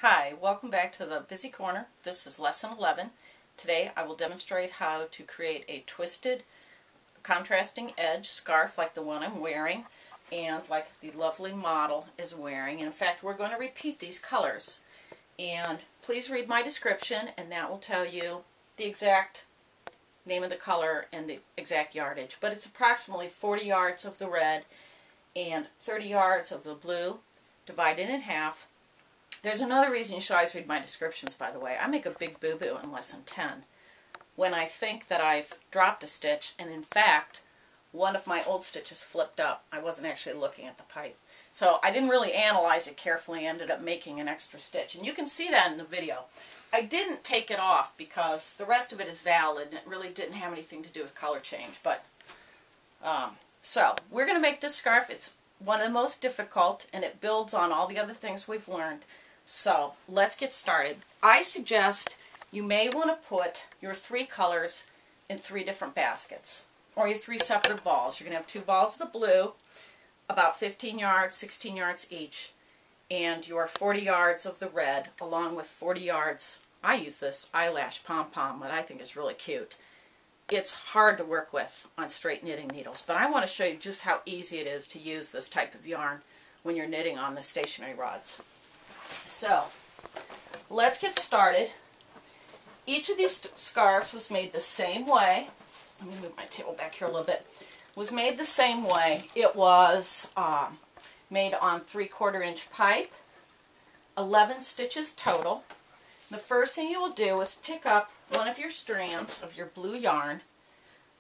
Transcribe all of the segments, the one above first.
Hi, welcome back to the Busy Corner. This is lesson 11. Today I will demonstrate how to create a twisted contrasting edge scarf like the one I'm wearing and like the lovely model is wearing. In fact, we're going to repeat these colors. And please read my description and that will tell you the exact name of the color and the exact yardage. But it's approximately 40 yards of the red and 30 yards of the blue divided in half. There's another reason you should always read my descriptions, by the way. I make a big boo-boo in lesson 10 when I think that I've dropped a stitch, and in fact, one of my old stitches flipped up. I wasn't actually looking at the pipe. So I didn't really analyze it carefully, ended up making an extra stitch. And you can see that in the video. I didn't take it off because the rest of it is valid, and it really didn't have anything to do with color change. But so we're going to make this scarf. It's one of the most difficult, and it builds on all the other things we've learned. So let's get started. I suggest you may want to put your 3 colors in 3 different baskets, or your 3 separate balls. You're going to have 2 balls of the blue, about 15 yards, 16 yards each, and your 40 yards of the red, along with 40 yards. I use this eyelash pom-pom that I think is really cute. It's hard to work with on straight knitting needles, but I want to show you just how easy it is to use this type of yarn when you're knitting on the stationary rods. So, let's get started. Each of these scarves was made the same way. Let me move my table back here a little bit. Was made the same way. It was made on 3/4 inch pipe, 11 stitches total. The first thing you will do is pick up one of your strands of your blue yarn,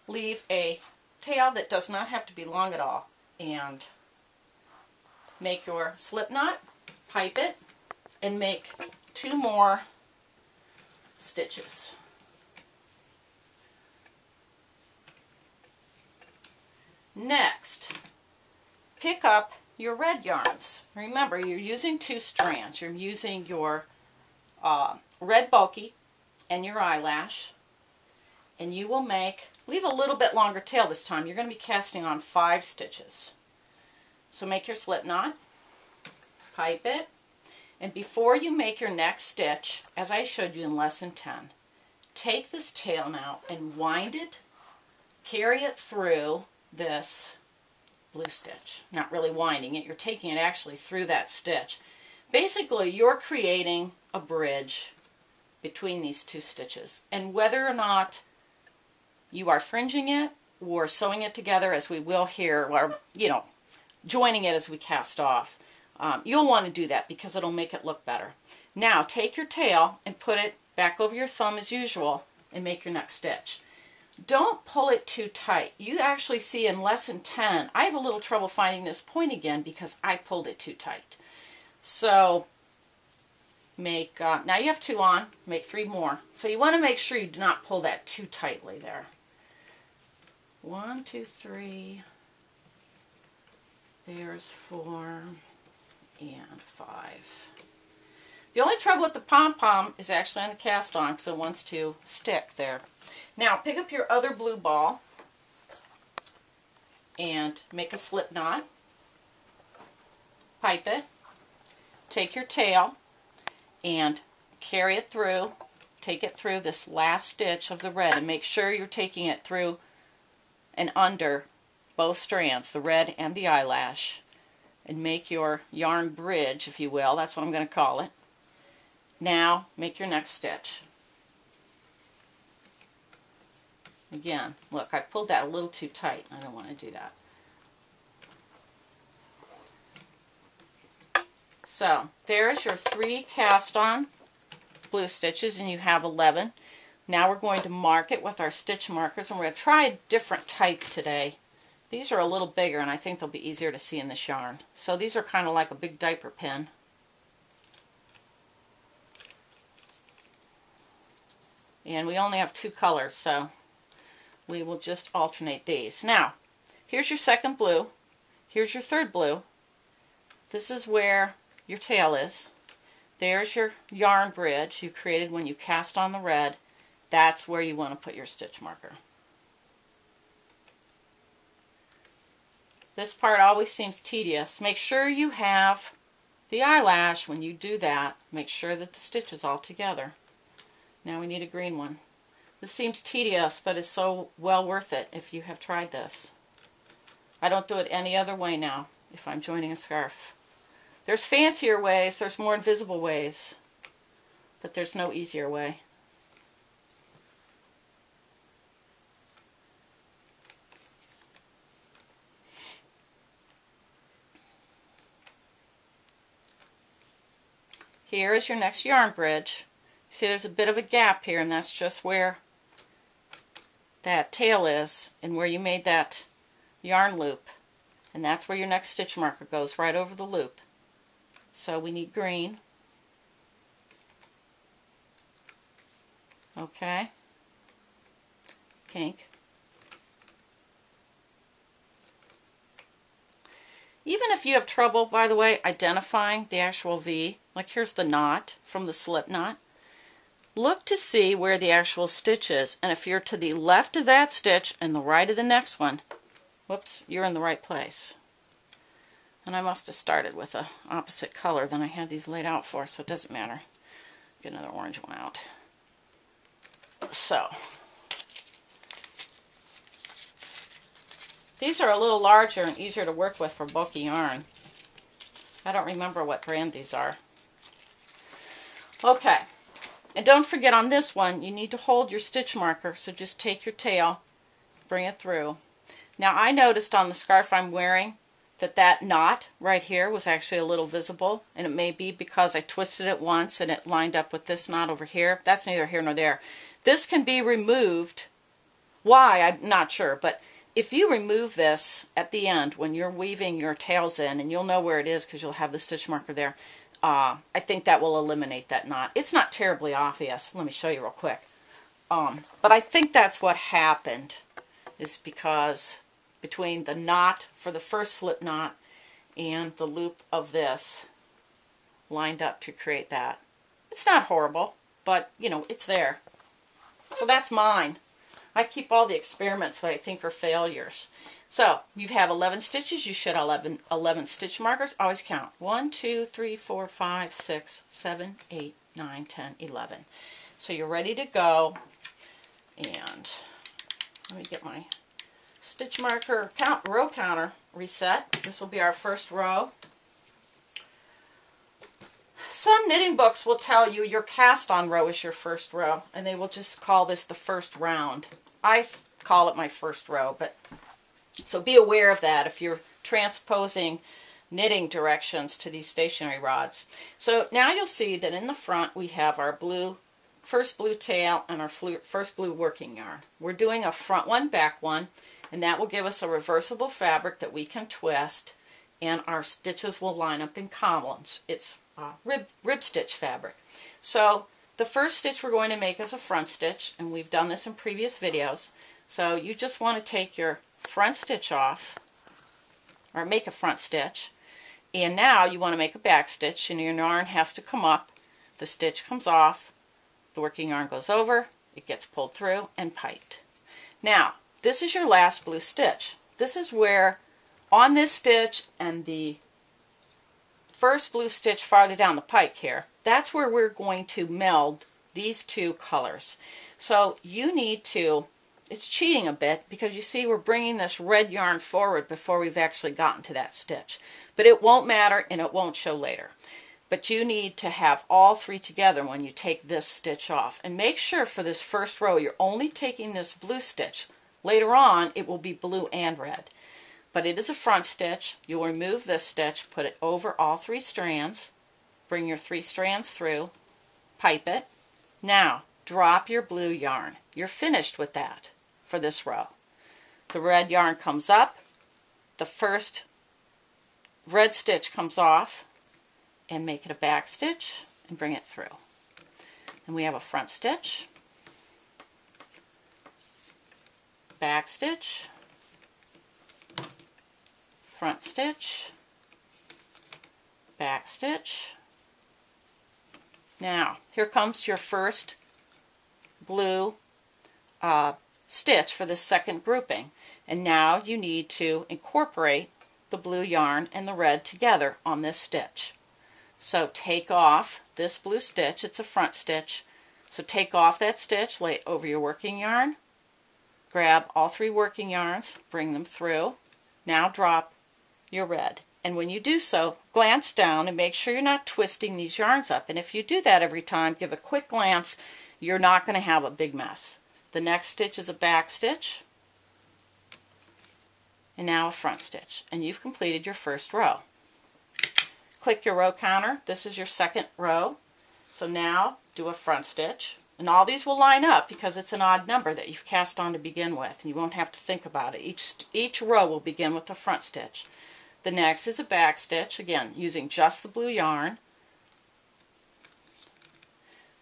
leave a tail that does not have to be long at all, and make your slip knot, pipe it, and make 2 more stitches. Next, pick up your red yarns. Remember, you're using 2 strands. You're using your red bulky and your eyelash, and you will leave a little bit longer tail this time. You're going to be casting on 5 stitches. So make your slip knot, pipe it, and before you make your next stitch, as I showed you in lesson 10, take this tail now and wind it, carry it through this blue stitch. Not really winding it, you're taking it actually through that stitch. Basically, you're creating a bridge between these 2 stitches. And whether or not you are fringing it or sewing it together, as we will here, or, joining it as we cast off, you'll want to do that because it'll make it look better. Now, take your tail and put it back over your thumb as usual and make your next stitch. Don't pull it too tight. You actually see in lesson 10, I have a little trouble finding this point again because I pulled it too tight. So, make, now you have 2 on, make 3 more. So you want to make sure you do not pull that too tightly there. 1, 2, 3, there's 4, and 5. The only trouble with the pom-pom is actually on the cast on because it wants to stick there. Now pick up your other blue ball and make a slip knot, pipe it, take your tail and carry it through, take it through this last stitch of the red, and make sure you're taking it through and under both strands, the red and the eyelash, and make your yarn bridge, if you will. That's what I'm going to call it. Now make your next stitch. Again, look, I pulled that a little too tight. I don't want to do that. So there's your 3 cast on blue stitches, and you have 11. Now we're going to mark it with our stitch markers, and we're going to try a different type today. These are a little bigger, and I think they'll be easier to see in this yarn. So these are kind of like a big diaper pin. And we only have 2 colors, so we will just alternate these. Now, here's your second blue. Here's your third blue. This is where your tail is. There's your yarn bridge you created when you cast on the red. That's where you want to put your stitch marker. This part always seems tedious. Make sure you have The eyelash, when you do that, make sure that the stitch is all together. Now we need a green one. This seems tedious, but it's so well worth it if you have tried this. I don't do it any other way now if I'm joining a scarf. There's fancier ways, there's more invisible ways, but there's no easier way. Here is your next yarn bridge. See, there's a bit of a gap here, and that's just where that tail is and where you made that yarn loop. And that's where your next stitch marker goes, right over the loop. So we need green. Okay. Pink. Even if you have trouble, by the way, identifying the actual V, like here's the knot from the slip knot, look to see where the actual stitch is. And if you're to the left of that stitch and the right of the next one, whoops, you're in the right place. And I must have started with an opposite color than I had these laid out for, so it doesn't matter. Get another orange one out. So, these are a little larger and easier to work with for bulky yarn. I don't remember what brand these are. Okay, and don't forget on this one, you need to hold your stitch marker, so just take your tail, bring it through. Now I noticed on the scarf I'm wearing that knot right here was actually a little visible, and it may be because I twisted it once and it lined up with this knot over here. That's neither here nor there. This can be removed. Why? I'm not sure, but if you remove this at the end when you're weaving your tails in, and you'll know where it is because you'll have the stitch marker there, I think that will eliminate that knot. It's not terribly obvious. Let me show you real quick. But I think that's what happened, is because between the knot for the first slip knot and the loop of this lined up to create that. It's not horrible, but you know, it's there. So that's mine. I keep all the experiments that I think are failures. So you have 11 stitches. You should have 11 stitch markers. Always count. 1, 2, 3, 4, 5, 6, 7, 8, 9, 10, 11. So you're ready to go. And let me get my stitch marker row counter reset. This will be our first row. Some knitting books will tell you your cast on row is your first row, and they will just call this the first round. I call it my first row, but so be aware of that if you're transposing knitting directions to these stationery rods. So now you'll see that in the front we have our first blue tail and our first blue working yarn. We're doing a front one, back one, and that will give us a reversible fabric that we can twist, and our stitches will line up in columns. It's rib stitch fabric. So the first stitch we're going to make is a front stitch, and we've done this in previous videos. So you just want to take your front stitch off, or make a front stitch, and now you want to make a back stitch, and your yarn has to come up, the stitch comes off, the working yarn goes over, it gets pulled through and piped. Now this is your last blue stitch. This is where on this stitch and the first blue stitch farther down the pike here, that's where we're going to meld these two colors. So you need to, it's cheating a bit because you see we're bringing this red yarn forward before we've actually gotten to that stitch. But it won't matter and it won't show later. But you need to have all three together when you take this stitch off. And make sure for this first row you're only taking this blue stitch. Later on it will be blue and red. But it is a front stitch. You'll remove this stitch, put it over all three strands, bring your 3 strands through, pipe it. Now drop your blue yarn. You're finished with that for this row. The red yarn comes up, the first red stitch comes off, and make it a back stitch and bring it through. And we have a front stitch, back stitch, front stitch, back stitch. Now here comes your first blue stitch for the second grouping, and now you need to incorporate the blue yarn and the red together on this stitch. So take off this blue stitch, it's a front stitch, so take off that stitch, lay it over your working yarn, grab all 3 working yarns, bring them through, now drop your red. And when you do so, glance down and make sure you're not twisting these yarns up. And if you do that every time, give a quick glance, you're not going to have a big mess. The next stitch is a back stitch, and now a front stitch. And you've completed your first row. Click your row counter. This is your second row. So now do a front stitch. And all these will line up because it's an odd number that you've cast on to begin with. And you won't have to think about it. Each row will begin with a front stitch. The next is a back stitch, again using just the blue yarn.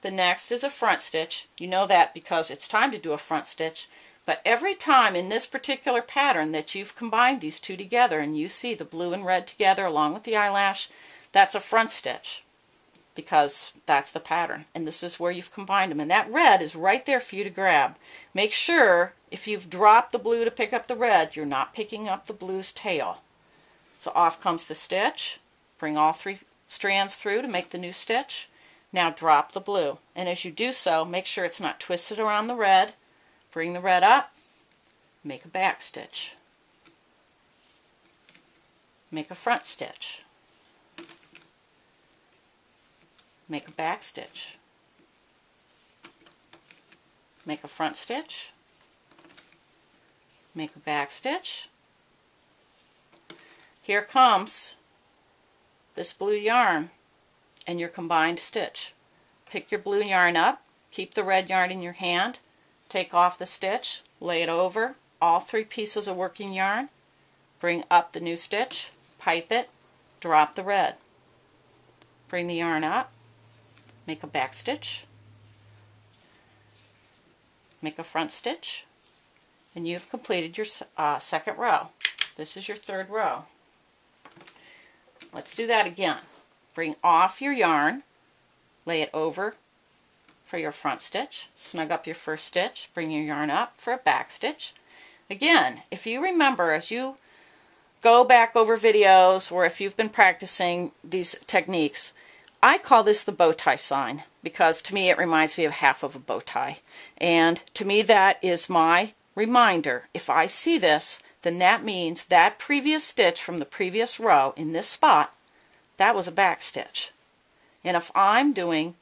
The next is a front stitch. You know that because it's time to do a front stitch. But every time in this particular pattern that you've combined these two together and you see the blue and red together along with the eyelash, that's a front stitch because that's the pattern. And this is where you've combined them. And that red is right there for you to grab. Make sure if you've dropped the blue to pick up the red, you're not picking up the blue's tail. So off comes the stitch. Bring all 3 strands through to make the new stitch. Now drop the blue. And as you do so, make sure it's not twisted around the red. Bring the red up. Make a back stitch. Make a front stitch. Make a back stitch. Make a front stitch. Make a back stitch. Here comes this blue yarn and your combined stitch. Pick your blue yarn up, keep the red yarn in your hand, take off the stitch, lay it over all 3 pieces of working yarn, bring up the new stitch, pipe it, drop the red. Bring the yarn up, make a back stitch, make a front stitch, and you've completed your second row. This is your third row. Let's do that again. Bring off your yarn, lay it over for your front stitch, snug up your first stitch, bring your yarn up for a back stitch. Again, if you remember as you go back over videos or if you've been practicing these techniques, I call this the Bowtie sign because to me it reminds me of half of a bow tie. And to me that is my reminder. If I see this, then that means that previous stitch from the previous row in this spot, that was a back stitch. And if I'm doing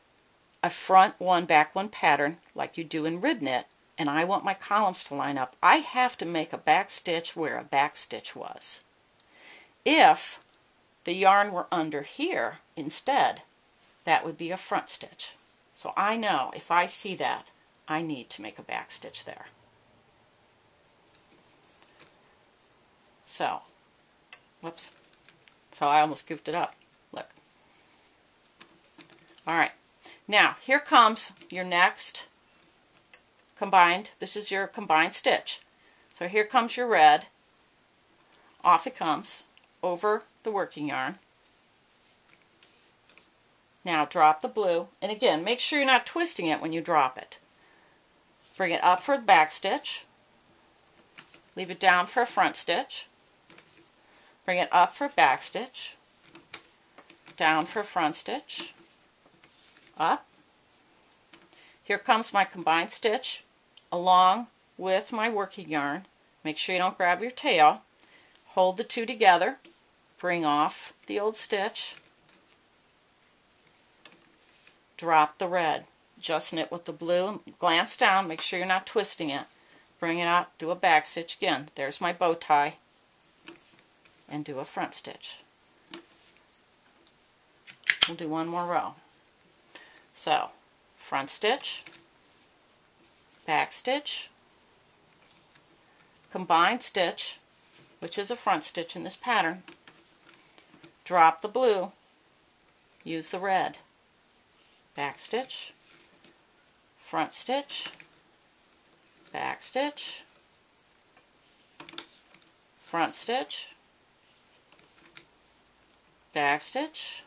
a front one, back one pattern like you do in rib knit, and I want my columns to line up, I have to make a back stitch where a back stitch was. If the yarn were under here instead, that would be a front stitch. So I know if I see that, I need to make a back stitch there. So, whoops. So I almost goofed it up. Look. Alright. Now, here comes your next combined. This is your combined stitch. So here comes your red. Off it comes over the working yarn. Now drop the blue. And again, make sure you're not twisting it when you drop it. Bring it up for the back stitch. Leave it down for a front stitch. Bring it up for a back stitch, down for a front stitch, up. Here comes my combined stitch along with my working yarn. Make sure you don't grab your tail. Hold the two together. Bring off the old stitch. Drop the red. Just knit with the blue. Glance down. Make sure you're not twisting it. Bring it up. Do a back stitch again. There's my bow tie. And do a front stitch. We'll do one more row. So, front stitch, back stitch, combined stitch, which is a front stitch in this pattern, drop the blue, use the red, back stitch, front stitch, back stitch, front stitch, back stitch.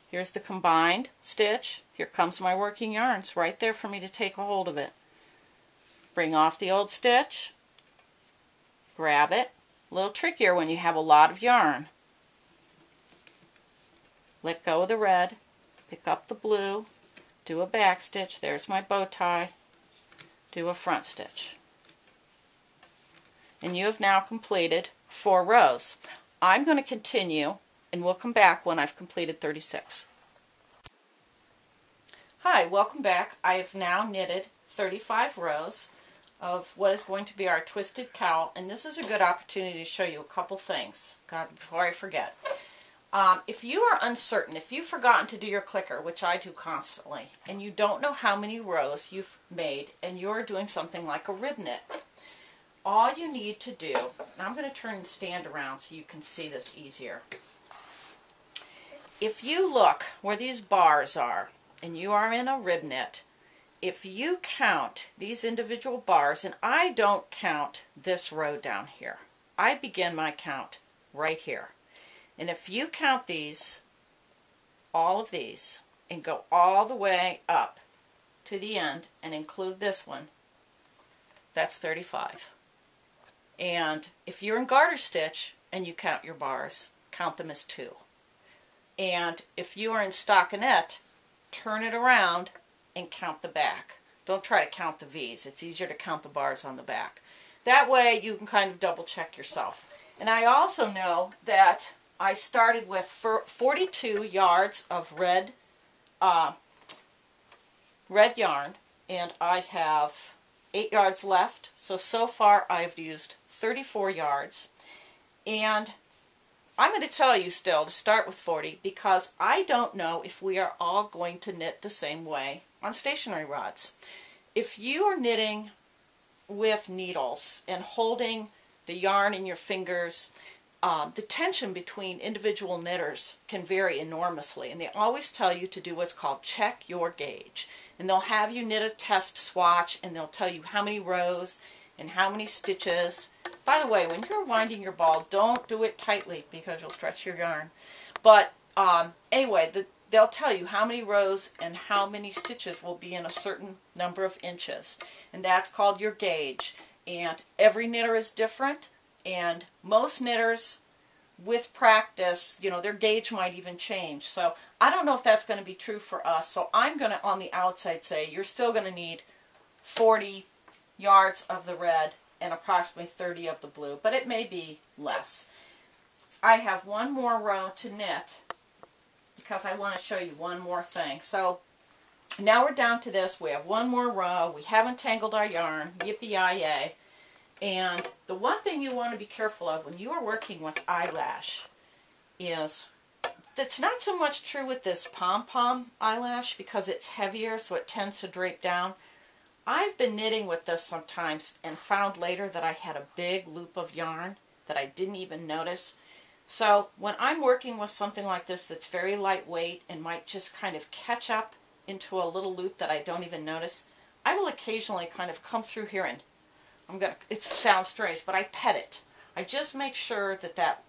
Here's the combined stitch. Here comes my working yarn. It's right there for me to take a hold of it. Bring off the old stitch. Grab it. A little trickier when you have a lot of yarn. let go of the red, pick up the blue, do a back stitch, there's my bow tie, do a front stitch. And you have now completed 4 rows. I'm going to continue and we'll come back when I've completed 36. Hi, welcome back. I have now knitted 35 rows of what is going to be our twisted cowl, and this is a good opportunity to show you a couple things before I forget. If you are uncertain, if you've forgotten to do your clicker, which I do constantly, and you don't know how many rows you've made and you're doing something like a rib knit, all you need to do, now I'm going to turn the stand around so you can see this easier. If you look where these bars are and you are in a rib knit, if you count these individual bars, and I don't count this row down here, I begin my count right here. And if you count these, all of these, and go all the way up to the end and include this one, that's 35. And if you're in garter stitch and you count your bars, count them as 2. And if you are in stockinette, turn it around and count the back. Don't try to count the V's. It's easier to count the bars on the back. That way you can kind of double check yourself. And I also know that I started with 42 yards of red yarn, and I have 8 yards left. So far I've used 34 yards. And I'm going to tell you still to start with 40 because I don't know if we are all going to knit the same way on stationary rods. If you are knitting with needles and holding the yarn in your fingers, the tension between individual knitters can vary enormously, and they always tell you to do what's called check your gauge. And they'll have you knit a test swatch, and they'll tell you how many rows and how many stitches. By the way, when you're winding your ball, don't do it tightly because you'll stretch your yarn. But anyway, they'll tell you how many rows and how many stitches will be in a certain number of inches. And that's called your gauge. And every knitter is different. And most knitters, with practice, you know, their gauge might even change. So I don't know if that's going to be true for us. So I'm going to, on the outside, say you're still going to need 40 yards of the red and approximately 30 of the blue, but it may be less. I have one more row to knit because I want to show you one more thing. So now we're down to this. We have one more row. We haven't tangled our yarn. Yippee-yi-yay. And the one thing you want to be careful of when you are working with eyelash is, that's not so much true with this pom-pom eyelash because it's heavier, so it tends to drape down. I've been knitting with this sometimes and found later that I had a big loop of yarn that I didn't even notice. So when I'm working with something like this that's very lightweight and might just kind of catch up into a little loop that I don't even notice, I will occasionally kind of come through here and it sounds strange, but I pet it. I just make sure that that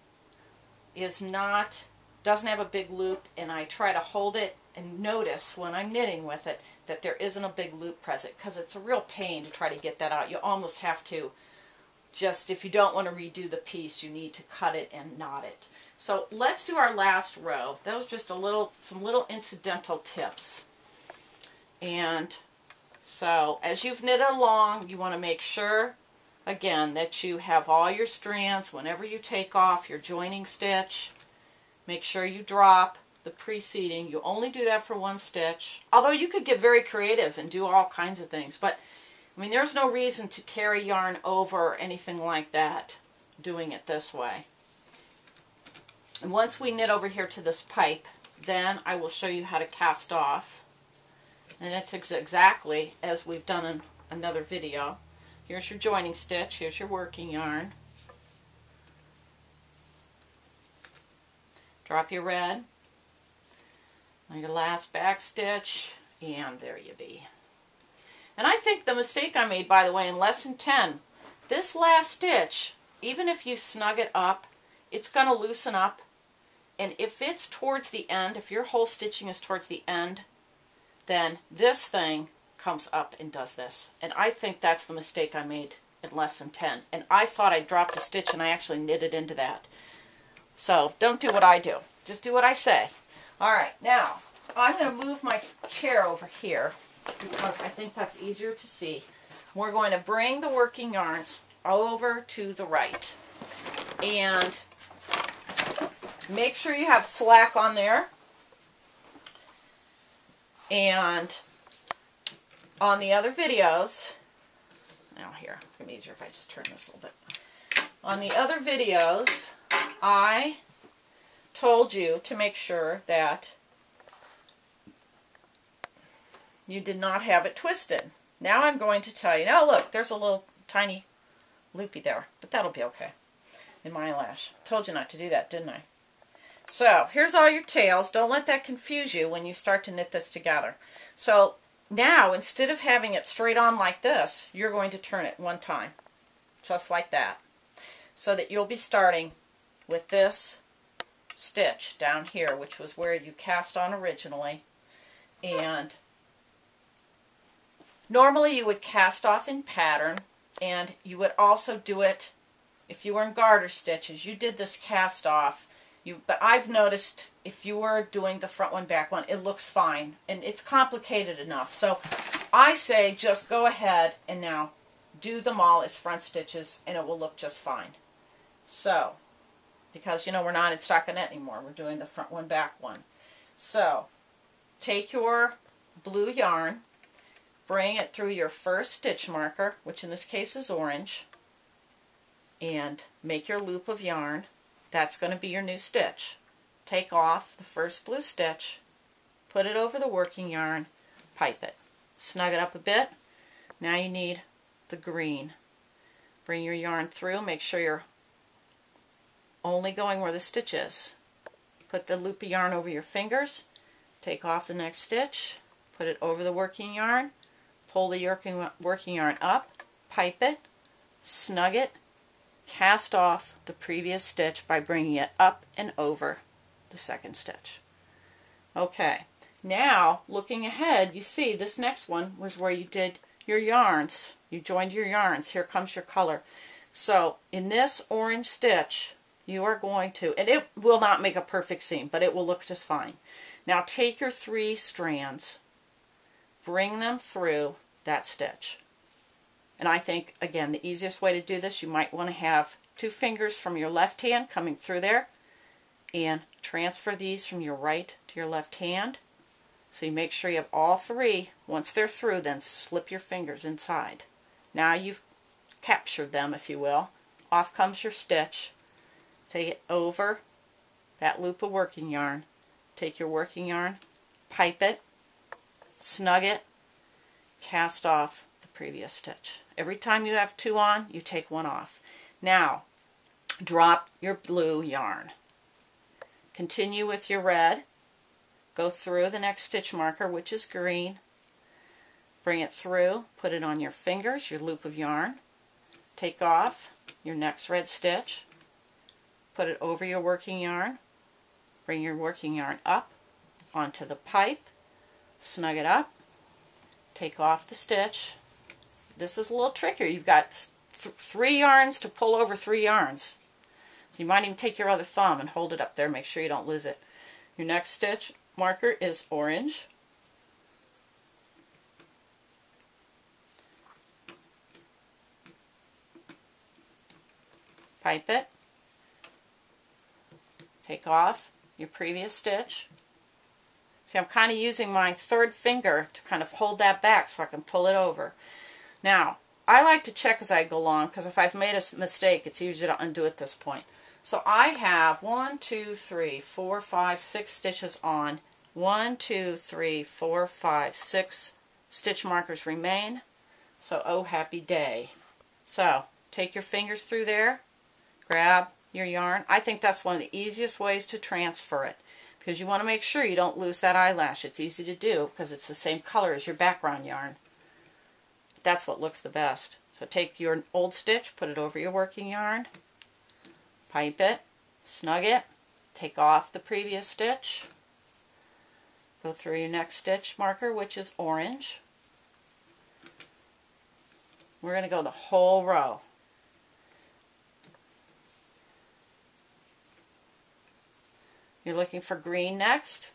doesn't have a big loop, and I try to hold it and notice when I'm knitting with it that there isn't a big loop present, because it's a real pain to try to get that out. You almost have to just, if you don't want to redo the piece, you need to cut it and knot it. So let's do our last row. That was just some little incidental tips. And so as you've knitted along, you want to make sure, again, that you have all your strands. Whenever you take off your joining stitch, make sure you drop the preceding. You only do that for one stitch. Although you could get very creative and do all kinds of things. But, I mean, there's no reason to carry yarn over or anything like that doing it this way. And once we knit over here to this pipe, then I will show you how to cast off. And it's exactly as we've done in another video. Here's your joining stitch. Here's your working yarn. Drop your red on your last back stitch, and there you be. And I think the mistake I made, by the way, in lesson 10, this last stitch, even if you snug it up, it's going to loosen up. And if it's towards the end, if your whole stitching is towards the end, then this thing comes up and does this. And I think that's the mistake I made in lesson 10. And I thought I dropped a stitch and I actually knitted into that. So don't do what I do. Just do what I say. Alright, now I'm going to move my chair over here because I think that's easier to see. We're going to bring the working yarns over to the right. And make sure you have slack on there. And on the other videos, now here, it's going to be easier if I just turn this a little bit. On the other videos, I told you to make sure that you did not have it twisted. Now I'm going to tell you, now look, there's a little tiny loopy there, but that'll be okay in my eyelash. Told you not to do that, didn't I? So here's all your tails. Don't let that confuse you when you start to knit this together. So now, instead of having it straight on like this, you're going to turn it one time, just like that, so that you'll be starting with this stitch down here, which was where you cast on originally. And normally you would cast off in pattern, and you would also do it if you were in garter stitches. You did this cast off. But I've noticed if you were doing the front one, back one, it looks fine. And it's complicated enough. So I say just go ahead and now do them all as front stitches and it will look just fine. So, because you know we're not in stockinette anymore. We're doing the front one, back one. So, take your blue yarn, bring it through your first stitch marker, which in this case is orange, and make your loop of yarn. That's going to be your new stitch. Take off the first blue stitch, put it over the working yarn, pipe it. Snug it up a bit. Now you need the green. Bring your yarn through, make sure you're only going where the stitch is. Put the loop of yarn over your fingers, take off the next stitch, put it over the working yarn, pull the working yarn up, pipe it, snug it, cast off the previous stitch by bringing it up and over the second stitch. Okay, now looking ahead, you see this next one was where you did your yarns. You joined your yarns. Here comes your color. So in this orange stitch, you are going to, and it will not make a perfect seam, but it will look just fine. Now take your 3 strands, bring them through that stitch. And I think, again, the easiest way to do this, you might want to have 2 fingers from your left hand coming through there and transfer these from your right to your left hand. So you make sure you have all 3. Once they're through, then slip your fingers inside. Now you've captured them, if you will. Off comes your stitch. Take it over that loop of working yarn. Take your working yarn, pipe it, snug it, cast off the previous stitch. Every time you have 2 on, you take 1 off. Now, drop your blue yarn. Continue with your red. Go through the next stitch marker, which is green. Bring it through, put it on your fingers, your loop of yarn. Take off your next red stitch. Put it over your working yarn. Bring your working yarn up onto the pipe. Snug it up. Take off the stitch. This is a little trickier. You've got 3 yarns to pull over 3 yarns. So you might even take your other thumb and hold it up there. Make sure you don't lose it. Your next stitch marker is orange. Pipe it. Take off your previous stitch. See, I'm kind of using my 3rd finger to kind of hold that back so I can pull it over. Now, I like to check as I go along because if I've made a mistake, it's easier to undo at this point. So I have 1, 2, 3, 4, 5, 6 stitches on. 1, 2, 3, 4, 5, 6 stitch markers remain. So, oh, happy day. So, take your fingers through there, grab your yarn. I think that's one of the easiest ways to transfer it because you want to make sure you don't lose that eyelash. It's easy to do because it's the same color as your background yarn. That's what looks the best. So take your old stitch, put it over your working yarn, pipe it, snug it, take off the previous stitch, go through your next stitch marker, which is orange. We're going to go the whole row. You're looking for green next.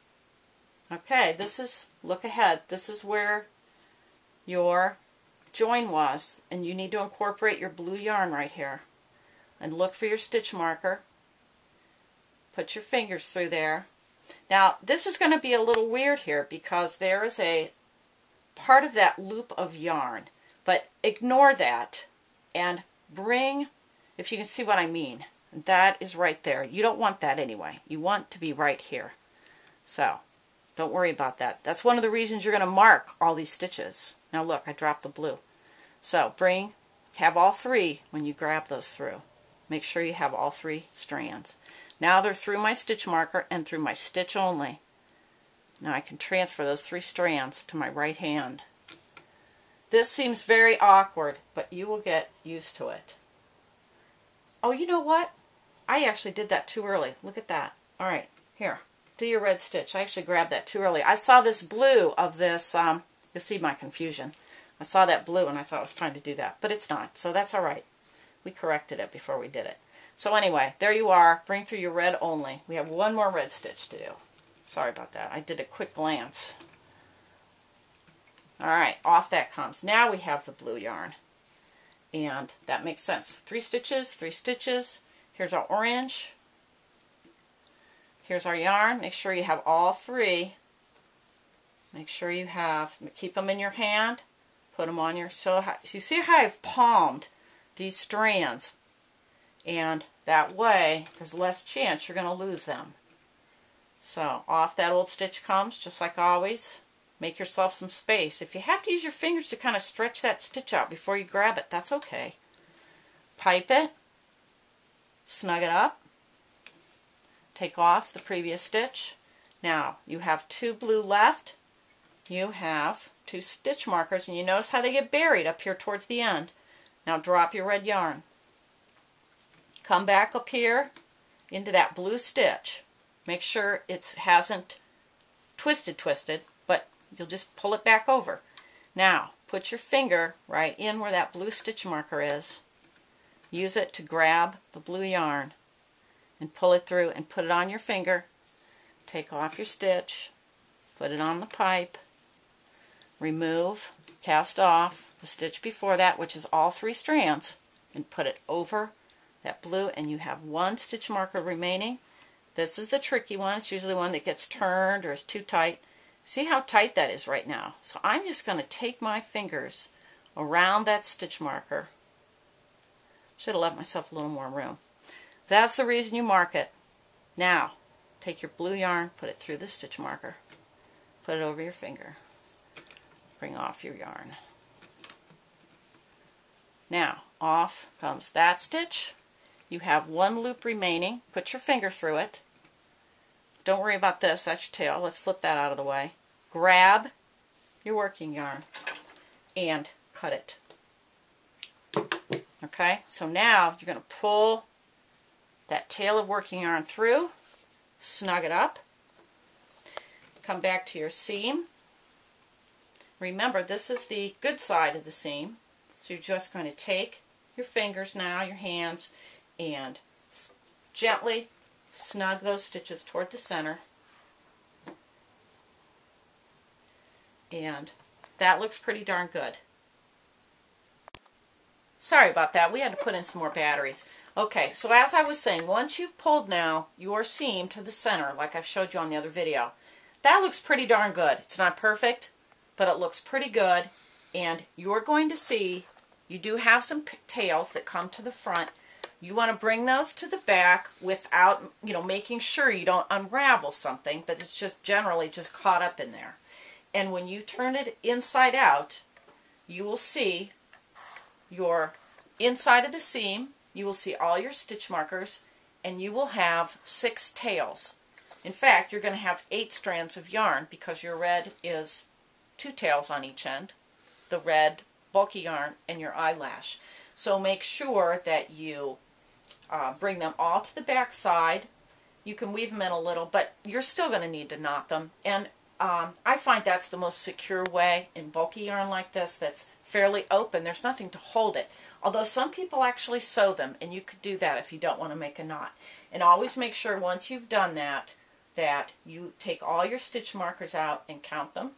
Okay, look ahead. This is where your join was, and you need to incorporate your blue yarn right here. And look for your stitch marker. Put your fingers through there. Now, this is going to be a little weird here because there is a part of that loop of yarn, but ignore that and bring, if you can see what I mean, that is right there. You don't want that anyway. You want to be right here. So, don't worry about that. That's one of the reasons you're going to mark all these stitches. Now look, I dropped the blue. So, have all three when you grab those through. Make sure you have all three strands. Now they're through my stitch marker and through my stitch only. Now I can transfer those three strands to my right hand. This seems very awkward, but you will get used to it. Oh, you know what? I actually did that too early. Look at that. All right, here. Do your red stitch. I actually grabbed that too early. I saw this blue of this, you'll see my confusion. I saw that blue and I thought it was time to do that, but it's not, so that's all right. We corrected it before we did it. So anyway, there you are. Bring through your red only. We have one more red stitch to do. Sorry about that. I did a quick glance. All right, off that comes. Now we have the blue yarn. And that makes sense. 3 stitches, 3 stitches. Here's our orange. Here's our yarn. Make sure you have all 3. Make sure you keep them in your hand. Put them on your, so you see how I've palmed these strands. And that way, there's less chance you're going to lose them. So, off that old stitch comes, just like always. Make yourself some space. If you have to use your fingers to kind of stretch that stitch out before you grab it, that's okay. Pipe it. Snug it up. Take off the previous stitch. Now, you have 2 blue left. You have 2 stitch markers, and you notice how they get buried up here towards the end. Now, drop your red yarn. Come back up here into that blue stitch. Make sure it hasn't twisted, but you'll just pull it back over. Now, put your finger right in where that blue stitch marker is. Use it to grab the blue yarn and pull it through and put it on your finger. Take off your stitch, put it on the pipe, remove, cast off the stitch before that, which is all 3 strands, and put it over that blue, and you have 1 stitch marker remaining. This is the tricky one. It's usually one that gets turned or is too tight. See how tight that is right now. So I'm just going to take my fingers around that stitch marker. Should have left myself a little more room. That's the reason you mark it. Now, take your blue yarn, put it through the stitch marker. Put it over your finger. Bring off your yarn. Now, off comes that stitch. You have 1 loop remaining. Put your finger through it. Don't worry about this. That's your tail. Let's flip that out of the way. Grab your working yarn and cut it. Okay, so now you're going to pull that tail of working yarn through, snug it up, come back to your seam. Remember, this is the good side of the seam. So you're just going to take your fingers now, your hands, and gently snug those stitches toward the center. And that looks pretty darn good. Sorry about that. We had to put in some more batteries. Okay, so as I was saying, once you've pulled now your seam to the center, like I've showed you on the other video, that looks pretty darn good. It's not perfect, but it looks pretty good. And you're going to see you do have some tails that come to the front. You want to bring those to the back without, making sure you don't unravel something, but it's just generally just caught up in there. And when you turn it inside out, you will see your inside of the seam, you will see all your stitch markers, and you will have 6 tails. In fact, you're going to have 8 strands of yarn because your red is 2 tails on each end, the red bulky yarn, and your eyelash. So make sure that you bring them all to the back side. You can weave them in a little, but you're still going to need to knot them. And I find that's the most secure way in bulky yarn like this that's fairly open. There's nothing to hold it. Although some people actually sew them, and you could do that if you don't want to make a knot. And always make sure once you've done that, that you take all your stitch markers out and count them.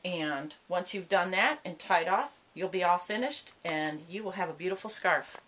And once you've done that and tied off, you'll be all finished and you will have a beautiful scarf.